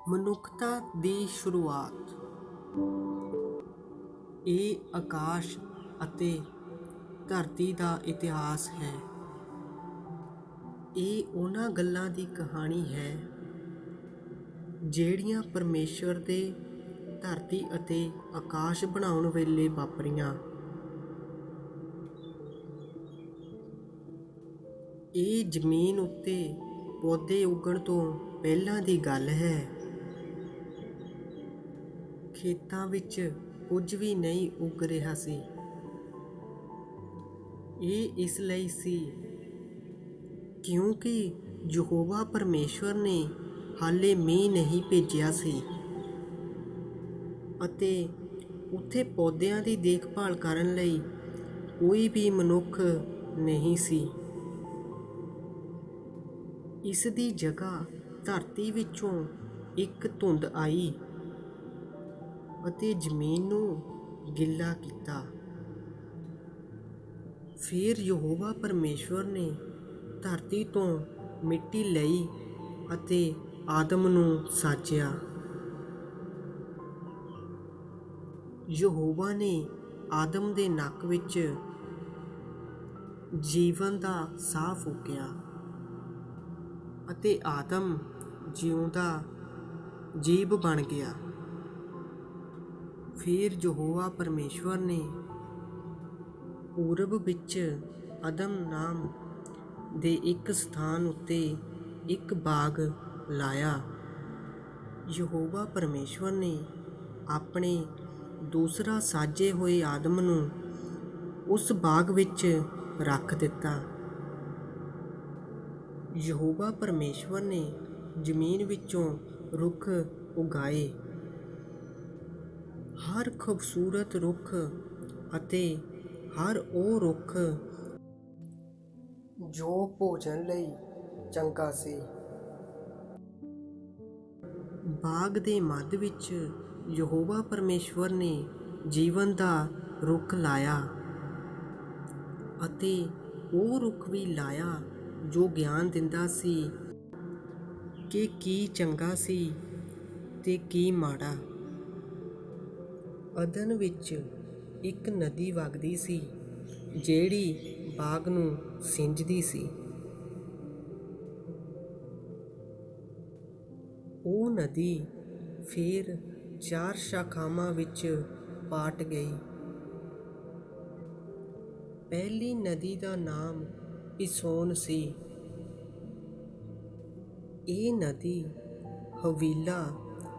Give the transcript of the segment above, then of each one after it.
ਮਨੁੱਖਤਾ ਦੀ ਸ਼ੁਰੂਆਤ। ਇਹ ਆਕਾਸ਼ ਅਤੇ ਧਰਤੀ ਦਾ ਇਤਿਹਾਸ ਹੈ। ਇਹ ਉਹਨਾਂ ਗੱਲਾਂ ਦੀ ਕਹਾਣੀ ਹੈ ਜਿਹੜੀਆਂ ਪਰਮੇਸ਼ਵਰ ਦੇ ਧਰਤੀ ਅਤੇ ਆਕਾਸ਼ ਬਣਾਉਣ ਵੇਲੇ ਵਾਪਰੀਆਂ। ਇਹ ਜ਼ਮੀਨ ਉੱਤੇ ਪੌਦੇ ਉੱਗਣ ਤੋਂ ਪਹਿਲਾਂ ਦੀ ਗੱਲ ਹੈ। ਖੇਤਾਂ ਵਿੱਚ ਕੁਝ ਵੀ ਨਹੀਂ ਉੱਗ ਰਿਹਾ ਸੀ। ਇਹ ਇਸ ਲਈ ਸੀ ਕਿਉਂਕਿ ਯਹੋਵਾ ਪਰਮੇਸ਼ਵਰ ਨੇ ਹਾਲੇ ਮੀਂਹ ਨਹੀਂ ਭੇਜਿਆ ਸੀ ਅਤੇ ਉੱਥੇ ਪੌਦਿਆਂ ਦੀ ਦੇਖਭਾਲ ਕਰਨ ਲਈ ਕੋਈ ਵੀ ਮਨੁੱਖ ਨਹੀਂ ਸੀ। ਇਸ ਦੀ ਜਗ੍ਹਾ ਧਰਤੀ ਵਿੱਚੋਂ ਇੱਕ ਧੁੰਦ ਆਈ ਅਤੇ ਜ਼ਮੀਨ ਨੂੰ ਗਿੱਲਾ ਕੀਤਾ। ਫਿਰ ਯਹੋਵਾ ਪਰਮੇਸ਼ਵਰ ਨੇ ਧਰਤੀ ਤੋਂ ਮਿੱਟੀ ਲਈ ਅਤੇ ਆਦਮ ਨੂੰ ਸਾਜਿਆ। ਯਹੋਵਾ ਨੇ ਆਦਮ ਦੇ ਨੱਕ ਵਿੱਚ ਜੀਵਨ ਦਾ ਸਾਹ ਫੂਕਿਆ ਅਤੇ ਆਦਮ ਜਿਉਂਦਾ ਜੀਵ ਬਣ ਗਿਆ। ਫਿਰ ਯਹੋਵਾ ਪਰਮੇਸ਼ਵਰ ਨੇ ਪੂਰਬ ਵਿੱਚ ਅਦਮ ਨਾਮ ਦੇ ਇੱਕ ਸਥਾਨ ਉੱਤੇ ਇੱਕ ਬਾਗ ਲਾਇਆ। ਯਹੋਵਾ ਪਰਮੇਸ਼ਵਰ ਨੇ ਆਪਣੇ ਦੂਸਰਾ ਸਾਜੇ ਹੋਏ ਆਦਮ ਨੂੰ ਉਸ ਬਾਗ ਵਿੱਚ ਰੱਖ ਦਿੱਤਾ। ਯਹੋਵਾ ਪਰਮੇਸ਼ਵਰ ਨੇ ਜ਼ਮੀਨ ਵਿੱਚੋਂ ਰੁੱਖ ਉਗਾਏ। ਹਰ ਖੂਬਸੂਰਤ ਰੁੱਖ ਅਤੇ ਹਰ ਉਹ ਰੁੱਖ ਜੋ ਭੋਜਨ ਲਈ ਚੰਗਾ ਸੀ। ਬਾਗ ਦੇ ਮੱਧ ਵਿੱਚ ਯਹੋਵਾ ਪਰਮੇਸ਼ਵਰ ਨੇ ਜੀਵਨ ਦਾ ਰੁੱਖ ਲਾਇਆ ਅਤੇ ਉਹ ਰੁੱਖ ਵੀ ਲਾਇਆ ਜੋ ਗਿਆਨ ਦਿੰਦਾ ਸੀ ਕਿ ਕੀ ਚੰਗਾ ਸੀ ਤੇ ਕੀ ਮਾੜਾ। ਅਦਨ ਵਿੱਚ ਇੱਕ ਨਦੀ ਵਗਦੀ ਸੀ ਜਿਹੜੀ ਬਾਗ ਨੂੰ ਸਿੰਜਦੀ ਸੀ। ਉਹ ਨਦੀ ਫਿਰ 4 ਸ਼ਾਖਾਵਾਂ ਵਿੱਚ ਪਾਟ ਗਈ। ਪਹਿਲੀ ਨਦੀ ਦਾ ਨਾਮ ਪਿਸੋਨ ਸੀ। ਇਹ ਨਦੀ ਹਵੀਲਾ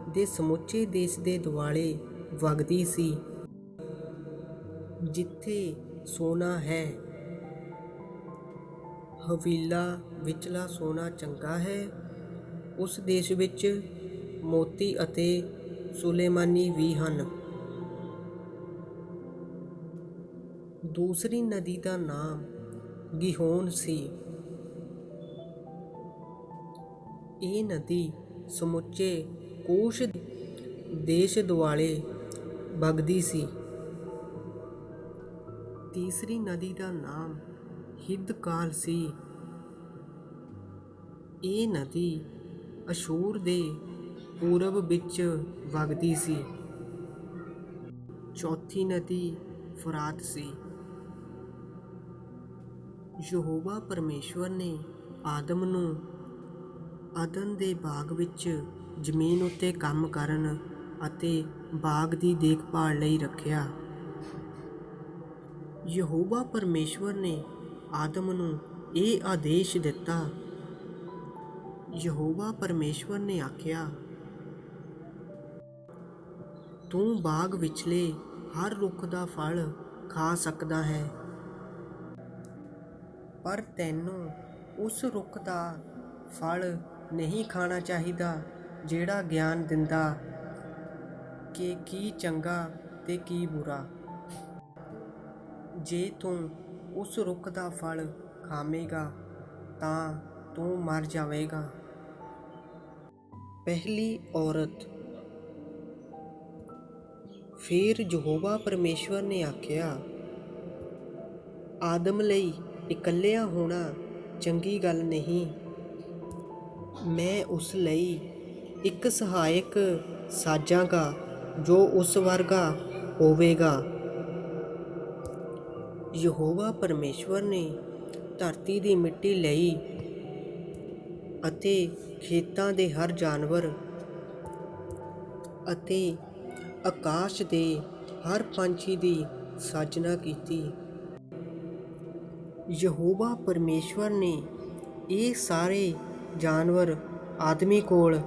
ਦੇ ਸਮੁੱਚੇ ਦੇਸ਼ ਦੇ ਦੁਆਲੇ ਵਗਦੀ ਸੀ। ਜਿੱਥੇ ਸੋਨਾ ਹੈ, ਹਵੀਲਾ ਵਿਚਲਾ ਸੋਨਾ ਚੰਗਾ ਹੈ, ਉਸ ਦੇਸ਼ ਵਿੱਚ ਮੋਤੀ ਅਤੇ ਸੁਲੇਮਾਨੀ ਵੀ ਹਨ। ਦੂਸਰੀ ਨਦੀ ਦਾ ਨਾਮ ਗਿਹੋਨ ਸੀ। ਇਹ ਨਦੀ ਸਮੁੱਚੇ ਕੂਸ਼ ਦੇਸ਼ ਦੁਆਲੇ ਵਗਦੀ ਸੀ। ਤੀਸਰੀ ਨਦੀ ਦਾ ਨਾਮ ਹਿਦਕਾਲ ਸੀ। ਇਹ ਨਦੀ ਅਸ਼ੂਰ ਦੇ ਪੂਰਬ ਵਿੱਚ ਵਗਦੀ ਸੀ। ਚੌਥੀ ਨਦੀ ਫੁਰਾਤ ਸੀ। ਯਹੋਵਾ ਪਰਮੇਸ਼ਵਰ ਨੇ ਆਦਮ ਨੂੰ ਅਦਨ ਦੇ ਬਾਗ ਵਿੱਚ ਜ਼ਮੀਨ ਉੱਤੇ ਕੰਮ ਕਰਨ ਅਤੇ ਬਾਗ ਦੀ ਦੇਖਭਾਲ ਲਈ ਰੱਖਿਆ। ਯਹੋਵਾ ਪਰਮੇਸ਼ਵਰ ਨੇ ਆਦਮ ਨੂੰ ਇਹ ਆਦੇਸ਼ ਦਿੱਤਾ। ਯਹੋਵਾ ਪਰਮੇਸ਼ਵਰ ਨੇ ਆਖਿਆ, ਤੂੰ ਬਾਗ ਵਿਚਲੇ ਹਰ ਰੁੱਖ ਦਾ ਫਲ ਖਾ ਸਕਦਾ ਹੈ, ਪਰ ਤੈਨੂੰ ਉਸ ਰੁੱਖ ਦਾ ਫਲ ਨਹੀਂ ਖਾਣਾ ਚਾਹੀਦਾ ਜਿਹੜਾ ਗਿਆਨ ਦਿੰਦਾ ਕਿ ਕੀ ਚੰਗਾ ਤੇ ਕੀ ਬੁਰਾ। ਜੇ ਤੂੰ ਉਸ ਰੁੱਖ ਦਾ ਫਲ ਖਾਵੇਂਗਾ ਤਾਂ ਤੂੰ ਮਰ ਜਾਵੇਗਾ। ਪਹਿਲੀ ਔਰਤ। ਫਿਰ ਯਹੋਵਾ ਪਰਮੇਸ਼ਵਰ ਨੇ ਆਖਿਆ, ਆਦਮ ਲਈ ਇਕੱਲਿਆਂ ਹੋਣਾ ਚੰਗੀ ਗੱਲ ਨਹੀਂ। ਮੈਂ ਉਸ ਲਈ ਇੱਕ ਸਹਾਇਕ ਸਾਜਾਂਗਾ ਜੋ ਉਸ ਵਰਗਾ ਹੋਵੇਗਾ। ਯਹੋਵਾ ਪਰਮੇਸ਼ਵਰ ਨੇ ਧਰਤੀ ਦੀ ਮਿੱਟੀ ਲਈ ਅਤੇ ਖੇਤਾਂ ਦੇ ਹਰ ਜਾਨਵਰ ਅਤੇ ਆਕਾਸ਼ ਦੇ ਹਰ ਪੰਛੀ ਦੀ ਸਾਜਨਾ ਕੀਤੀ। ਯਹੋਵਾ ਪਰਮੇਸ਼ਵਰ ਨੇ ਇਹ ਸਾਰੇ ਜਾਨਵਰ ਆਦਮੀ ਕੋਲ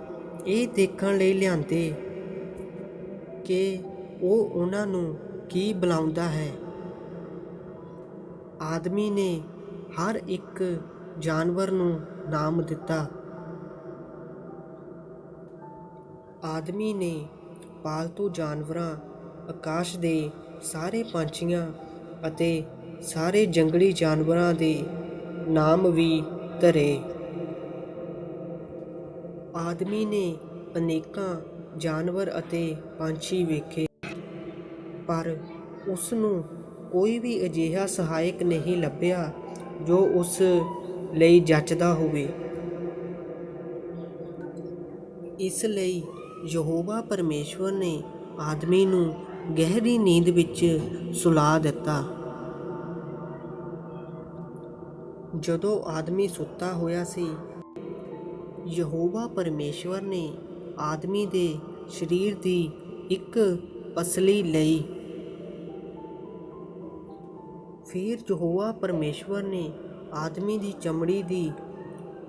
ਇਹ ਦੇਖਣ ਲਈ ਲਿਆਂਦੇ ਕਿ ਉਹ ਉਹਨਾਂ ਨੂੰ ਕੀ ਬੁਲਾਉਂਦਾ ਹੈ। ਆਦਮੀ ਨੇ ਹਰ ਇੱਕ ਜਾਨਵਰ ਨੂੰ ਨਾਮ ਦਿੱਤਾ। ਆਦਮੀ ਨੇ ਪਾਲਤੂ ਜਾਨਵਰਾਂ, ਆਕਾਸ਼ ਦੇ ਸਾਰੇ ਪੰਛੀਆਂ ਅਤੇ ਸਾਰੇ ਜੰਗਲੀ ਜਾਨਵਰਾਂ ਦੇ ਨਾਮ ਵੀ ਧਰੇ। ਆਦਮੀ ਨੇ ਅਨੇਕਾਂ ਜਾਨਵਰ ਅਤੇ ਪੰਛੀ ਵੇਖੇ, ਪਰ ਉਸ ਨੂੰ ਕੋਈ ਵੀ ਅਜਿਹਾ ਸਹਾਇਕ ਨਹੀਂ ਲੱਭਿਆ ਜੋ ਉਸ ਲਈ ਜੱਚਦਾ ਹੋਵੇ। ਇਸ ਲਈ ਯਹੋਵਾ ਪਰਮੇਸ਼ਵਰ ਨੇ ਆਦਮੀ ਨੂੰ ਗਹਿਰੀ ਨੀਂਦ ਵਿੱਚ ਸੁਲਾ ਦਿੱਤਾ। ਜਦੋਂ ਆਦਮੀ ਸੁੱਤਾ ਹੋਇਆ ਸੀ, ਯਹੋਵਾ ਪਰਮੇਸ਼ਵਰ ਨੇ ਆਦਮੀ ਦੇ ਸਰੀਰ ਦੀ ਇੱਕ ਪਸਲੀ ਲਈ। ਫਿਰ ਯਹੋਵਾ ਪਰਮੇਸ਼ਵਰ ਨੇ ਆਦਮੀ ਦੀ ਚਮੜੀ ਦੀ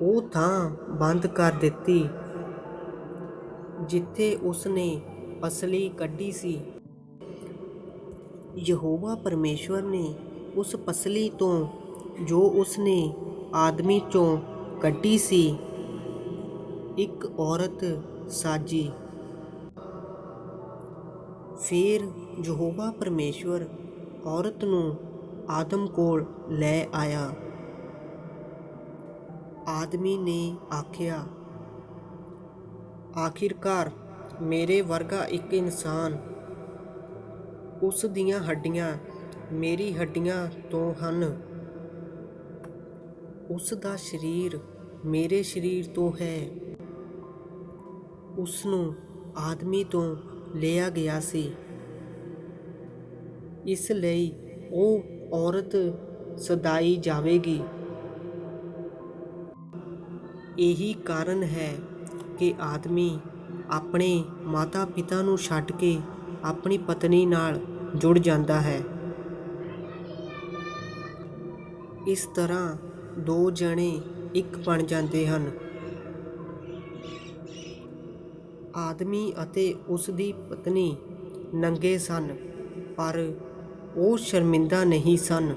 ਉਹ ਥਾਂ ਬੰਦ ਕਰ ਦਿੱਤੀ ਜਿੱਥੇ ਉਸ ਨੇ ਪਸਲੀ ਕੱਢੀ ਸੀ। ਯਹੋਵਾ ਪਰਮੇਸ਼ਵਰ ਨੇ ਉਸ ਪਸਲੀ ਤੋਂ ਜੋ ਉਸ ਨੇ ਆਦਮੀ ਚੋਂ ਕੱਢੀ ਸੀ, ਇੱਕ ਔਰਤ ਸਾਜੀ। ਫਿਰ ਯਹੋਵਾ ਪਰਮੇਸ਼ਵਰ ਔਰਤ ਨੂੰ ਆਦਮ ਕੋਲ ਲੈ ਆਇਆ। ਆਦਮੀ ਨੇ ਆਖਿਆ, ਆਖਿਰਕਾਰ ਮੇਰੇ ਵਰਗਾ ਇੱਕ ਇਨਸਾਨ। ਉਸ ਦੀਆਂ ਹੱਡੀਆਂ ਮੇਰੀ ਹੱਡੀਆਂ ਤੋਂ ਹਨ, ਉਸ ਦਾ ਸਰੀਰ ਮੇਰੇ ਸਰੀਰ ਤੋਂ ਹੈ। ਉਸ ਨੂੰ ਆਦਮੀ ਤੋਂ ਲਿਆ ਗਿਆ ਸੀ, ਇਸ ਲਈ ਉਹ ਔਰਤ ਸਦਾਈ ਜਾਵੇਗੀ। ਇਹੀ ਕਾਰਨ ਹੈ ਕਿ ਆਦਮੀ ਆਪਣੇ ਮਾਤਾ ਪਿਤਾ ਨੂੰ ਛੱਡ ਕੇ ਆਪਣੀ ਪਤਨੀ ਨਾਲ ਜੁੜ ਜਾਂਦਾ ਹੈ। ਇਸ ਤਰ੍ਹਾਂ ਦੋ ਜਣੇ ਇੱਕ ਬਣ ਜਾਂਦੇ ਹਨ। ਆਦਮੀ ਅਤੇ ਉਸ ਦੀ ਪਤਨੀ ਨੰਗੇ ਸਨ, ਪਰ ਉਹ ਸ਼ਰਮਿੰਦਾ ਨਹੀਂ ਸਨ।